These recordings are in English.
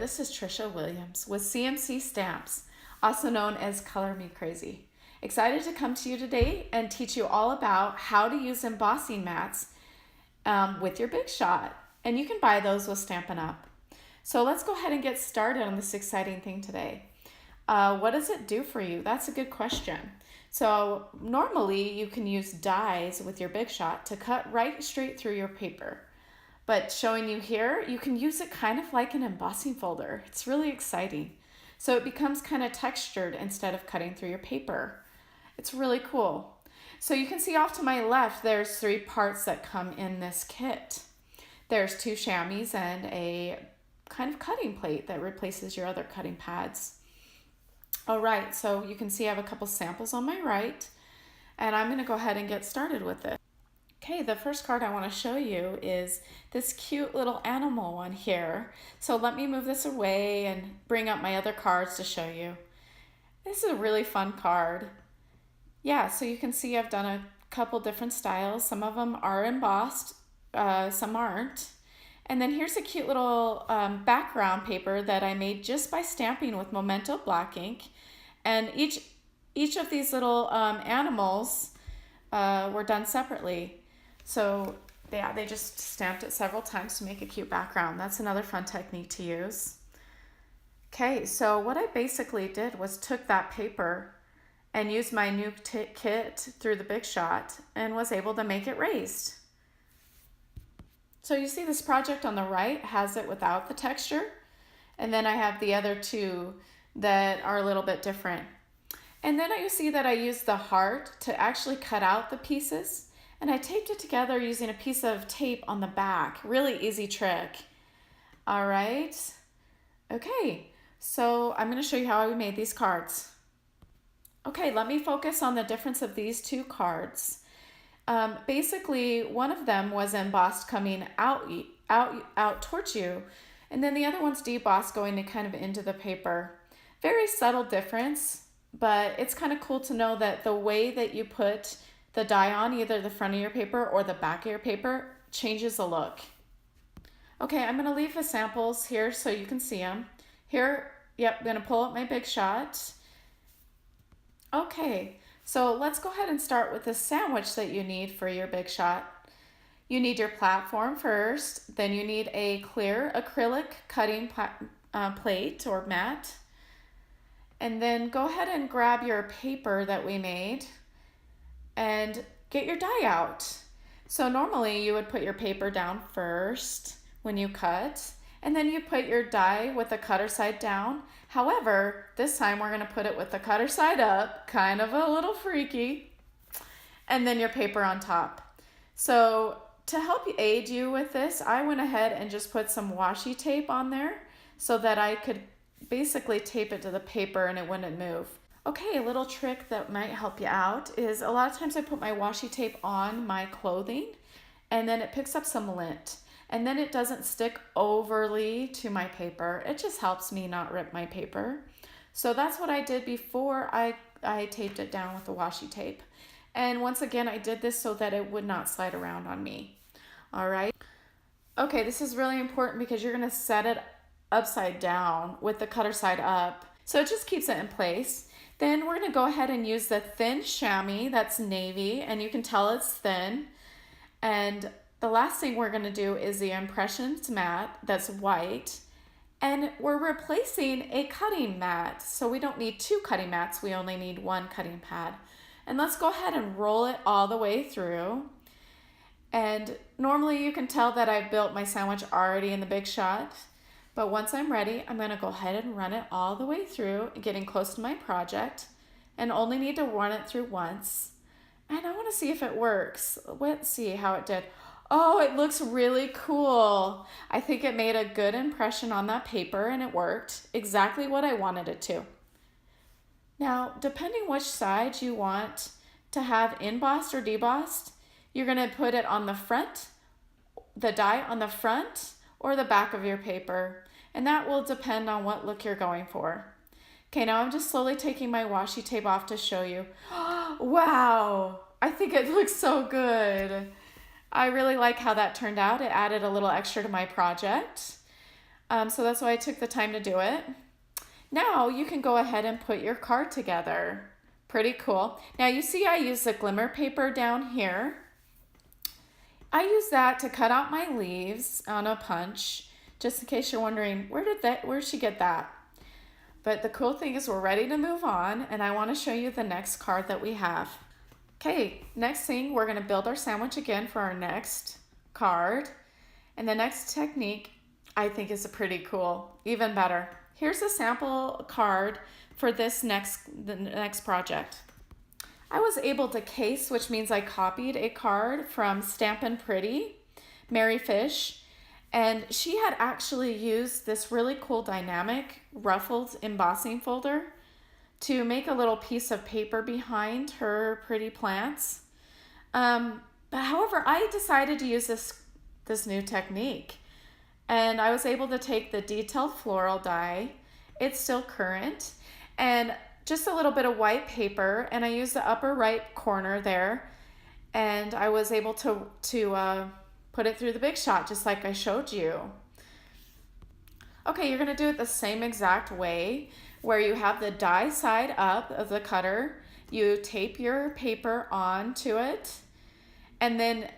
this is Trisha Williams with CMC Stamps, also known as Color Me Crazy. Excited to come to you today and teach you all about how to use embossing mats with your Big Shot. And you can buy those with Stampin' Up. So let's go ahead and get started on this exciting thing today. What does it do for you? That's a good question. So normally you can use dies with your Big Shot to cut right straight through your paper. But showing you here, you can use it kind of like an embossing folder. It's really exciting. So it becomes kind of textured instead of cutting through your paper. It's really cool. So you can see off to my left, there's 3 parts that come in this kit. There's 2 chamois and a kind of cutting plate that replaces your other cutting pads. All right, so you can see I have a couple samples on my right, and I'm gonna go ahead and get started with it. Okay, the first card I want to show you is this cute little animal one here. So let me move this away and bring up my other cards to show you. This is a really fun card. Yeah, so you can see I've done a couple different styles. Some of them are embossed, some aren't. And then here's a cute little background paper that I made just by stamping with Memento black ink. And each of these little animals were done separately. So yeah, they just stamped it several times to make a cute background. That's another fun technique to use. Okay, so what I basically did was took that paper and used my new kit through the Big Shot and was able to make it raised. So you see this project on the right has it without the texture, and then I have the other 2 that are a little bit different. And then you see that I used the heart to actually cut out the pieces. And I taped it together using a piece of tape on the back. Really easy trick. All right. Okay, so I'm going to show you how I made these cards. Okay, let me focus on the difference of these 2 cards. Basically, one of them was embossed coming out towards you, and then the other one's debossed going kind of into the paper. Very subtle difference, but it's kind of cool to know that the way that you put the die on either the front of your paper or the back of your paper changes the look. Okay, I'm gonna leave the samples here so you can see them. Here, yep, I'm gonna pull up my Big Shot. Okay, so let's go ahead and start with the sandwich that you need for your Big Shot. You need your platform first, then you need a clear acrylic cutting plate or mat, and then go ahead and grab your paper that we made and get your die out. So normally you would put your paper down first when you cut, and then you put your die with the cutter side down. However, this time we're gonna put it with the cutter side up, kind of a little freaky, and then your paper on top. So to help aid you with this, I went ahead and just put some washi tape on there so that I could basically tape it to the paper and it wouldn't move. Okay, a little trick that might help you out is a lot of times I put my washi tape on my clothing and then it picks up some lint and then it doesn't stick overly to my paper. It just helps me not rip my paper. So that's what I did before I taped it down with the washi tape. And once again, I did this so that it would not slide around on me. All right. Okay, this is really important because you're gonna set it upside down with the cutter side up. So it just keeps it in place. Then we're going to go ahead and use the thin chamois that's navy, and you can tell it's thin. And the last thing we're going to do is the impressions mat that's white, and we're replacing a cutting mat. So we don't need 2 cutting mats, we only need 1 cutting pad. And let's go ahead and roll it all the way through. And normally you can tell that I've built my sandwich already in the Big Shot. But once I'm ready, I'm going to go ahead and run it all the way through, getting close to my project, and only need to run it through once. And I want to see if it works. Let's see how it did. Oh, it looks really cool. I think it made a good impression on that paper and it worked exactly what I wanted it to. Now, depending which side you want to have embossed or debossed, you're going to put it on the front, the die on the front, or the back of your paper. And that will depend on what look you're going for. Okay, now I'm just slowly taking my washi tape off to show you. Wow, I think it looks so good. I really like how that turned out. It added a little extra to my project. So that's why I took the time to do it. Now you can go ahead and put your card together. Pretty cool. Now you see I use the glimmer paper down here. I use that to cut out my leaves on a punch, just in case you're wondering, where'd she get that? But the cool thing is we're ready to move on, and I want to show you the next card that we have. Okay, next thing, we're going to build our sandwich again for our next card. And the next technique I think is pretty cool, even better. Here's a sample card for the next project. I was able to case, which means I copied a card from Stampin' Pretty, Mary Fish, and she had actually used this really cool dynamic ruffled embossing folder to make a little piece of paper behind her pretty plants. However, I decided to use this new technique, and I was able to take the detailed floral die. It's still current, and just a little bit of white paper, and I used the upper right corner there, and I was able to put it through the Big Shot just like I showed you. Okay, you're going to do it the same exact way, where you have the die side up of the cutter, you tape your paper onto it, and then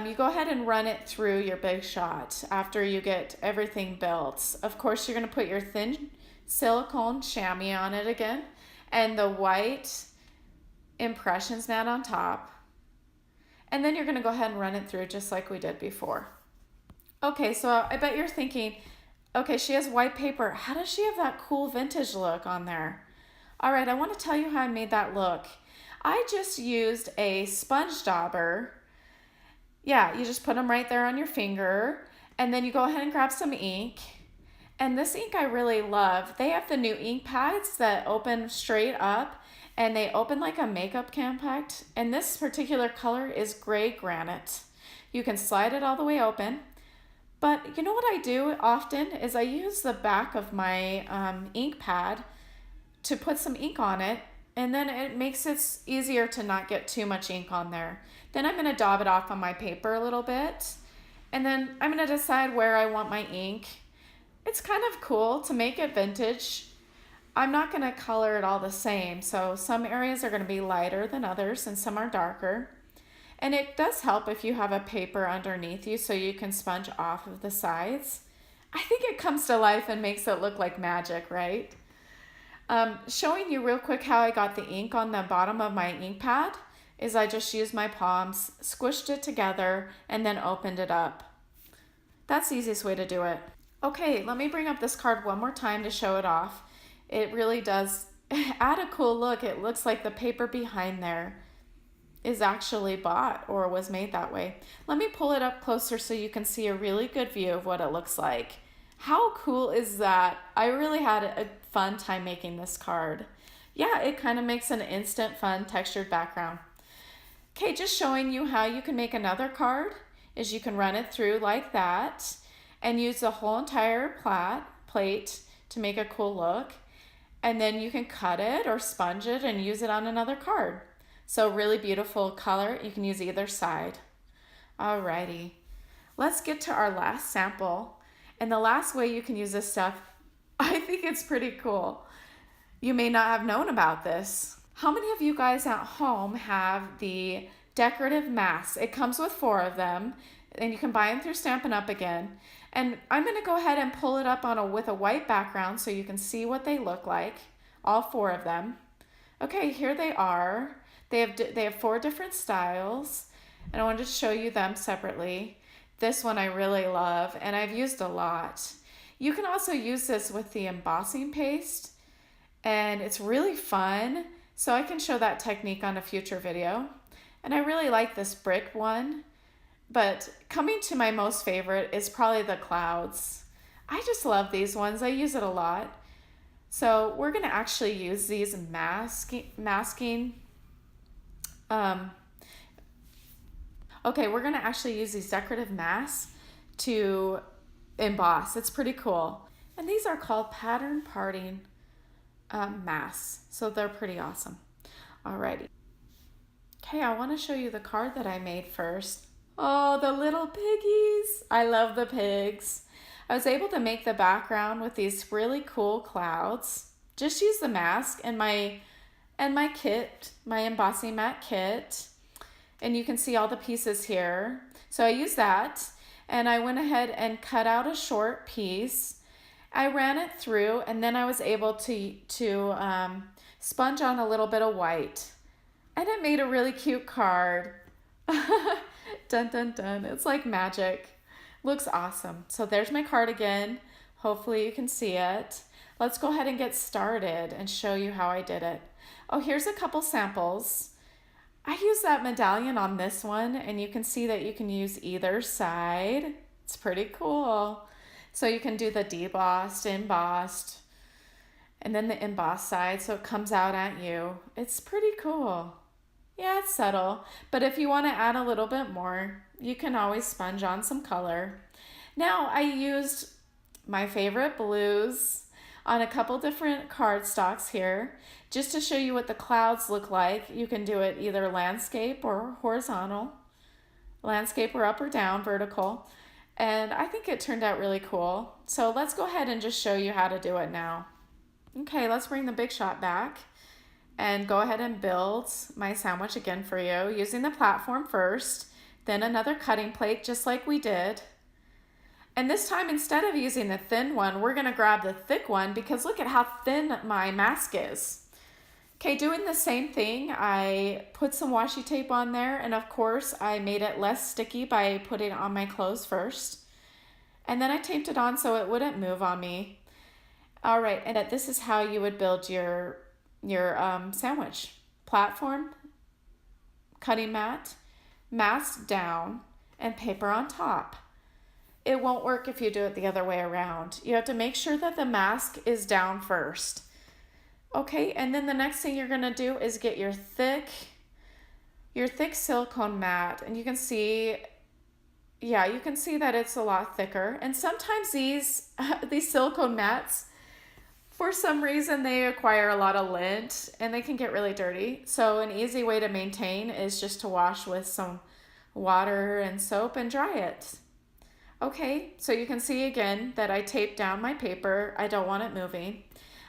you go ahead and run it through your Big Shot after you get everything built. Of course, you're going to put your thin silicone chamois on it again, and the white impressions mat on top. And then you're going to go ahead and run it through just like we did before. Okay, so I bet you're thinking, okay, she has white paper. How does she have that cool vintage look on there? All right, I want to tell you how I made that look. I just used a sponge dauber. Yeah, you just put them right there on your finger, and then you go ahead and grab some ink. And this ink I really love. They have the new ink pads that open straight up, and they open like a makeup compact. And this particular color is gray granite. You can slide it all the way open. But you know what I do often is I use the back of my ink pad to put some ink on it, and then it makes it easier to not get too much ink on there. Then I'm going to daub it off on my paper a little bit, and then I'm going to decide where I want my ink. It's kind of cool to make it vintage. I'm not going to color it all the same, so some areas are going to be lighter than others and some are darker. And it does help if you have a paper underneath you so you can sponge off of the sides. I think it comes to life and makes it look like magic, right? Showing you real quick how I got the ink on the bottom of my ink pad is I just used my palms, squished it together, and then opened it up. That's the easiest way to do it. Okay, let me bring up this card one more time to show it off. It really does add a cool look. It looks like the paper behind there is actually bought or was made that way. Let me pull it up closer so you can see a really good view of what it looks like. How cool is that? I really had a fun time making this card. Yeah, it kind of makes an instant fun textured background. Okay, just showing you how you can make another card is you can run it through like that and use the whole entire plate to make a cool look. And then you can cut it or sponge it and use it on another card. So really beautiful color. You can use either side. Alrighty, let's get to our last sample. And the last way you can use this stuff, I think it's pretty cool. You may not have known about this. How many of you guys at home have the decorative masks? It comes with 4 of them, and you can buy them through Stampin' Up! Again. And I'm going to go ahead and pull it up with a white background so you can see what they look like, all 4 of them. Okay, here they are. They have 4 different styles, and I wanted to show you them separately. This one I really love, and I've used a lot. You can also use this with the embossing paste, and it's really fun. So I can show that technique on a future video. And I really like this brick one, but coming to my most favorite is probably the clouds. I just love these ones. I use it a lot. So we're going to actually use these we're going to actually use these decorative masks to emboss. It's pretty cool. And these are called pattern parting masks. So they're pretty awesome. Alrighty. Okay, I want to show you the card that I made first. Oh, the little piggies. I love the pigs. I was able to make the background with these really cool clouds. Just use the mask and my kit, my embossing mat kit. And you can see all the pieces here. So I used that, and I went ahead and cut out a short piece. I ran it through, and then I was able to sponge on a little bit of white. And it made a really cute card. Dun dun dun. It's like magic. Looks awesome. So there's my card again. Hopefully you can see it. Let's go ahead and get started and show you how I did it. Oh, here's a couple samples. I used that medallion on this one, and you can see that you can use either side. It's pretty cool. So you can do the debossed, embossed, and then the embossed side so it comes out at you. It's pretty cool. Yeah, it's subtle, but if you want to add a little bit more, you can always sponge on some color. Now I used my favorite blues on a couple different cardstocks here just to show you what the clouds look like. You can do it either landscape or horizontal, landscape or up or down, vertical. And I think it turned out really cool. So let's go ahead and just show you how to do it now. Okay, let's bring the Big Shot back and go ahead and build my sandwich again for you using the platform first, then another cutting plate just like we did. And this time, instead of using the thin one, we're gonna grab the thick one because look at how thin my mask is. Okay, doing the same thing, I put some washi tape on there, and of course I made it less sticky by putting it on my clothes first. And then I taped it on so it wouldn't move on me. All right, and this is how you would build your sandwich. Platform, cutting mat, mask down, and paper on top. It won't work if you do it the other way around. You have to make sure that the mask is down first. Okay, and then the next thing you're gonna do is get your thick silicone mat, and you can see, yeah, you can see that it's a lot thicker. And sometimes these silicone mats, for some reason, they acquire a lot of lint and they can get really dirty. So an easy way to maintain is just to wash with some water and soap and dry it. Okay, so you can see again that I taped down my paper. I don't want it moving.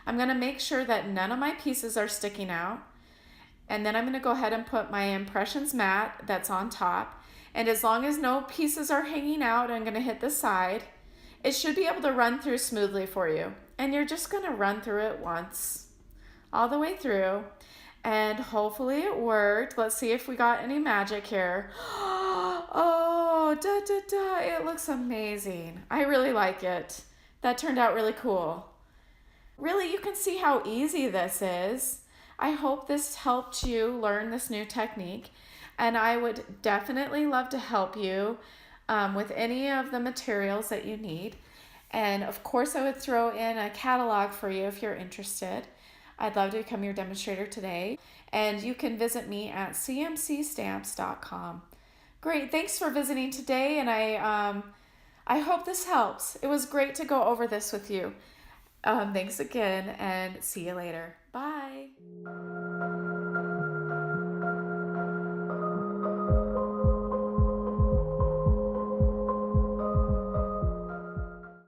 I'm gonna make sure that none of my pieces are sticking out. And then I'm gonna go ahead and put my impressions mat that's on top. And as long as no pieces are hanging out, I'm gonna hit the side. It should be able to run through smoothly for you. And you're just gonna run through it once, all the way through. And hopefully it worked. Let's see if we got any magic here. Oh, da da da, it looks amazing. I really like it. That turned out really cool. Really, you can see how easy this is. I hope this helped you learn this new technique. And I would definitely love to help you with any of the materials that you need. And of course, I would throw in a catalog for you if you're interested. I'd love to become your demonstrator today. And you can visit me at cmcstamps.com. Great, thanks for visiting today, and I hope this helps. It was great to go over this with you. Thanks again, and see you later. Bye.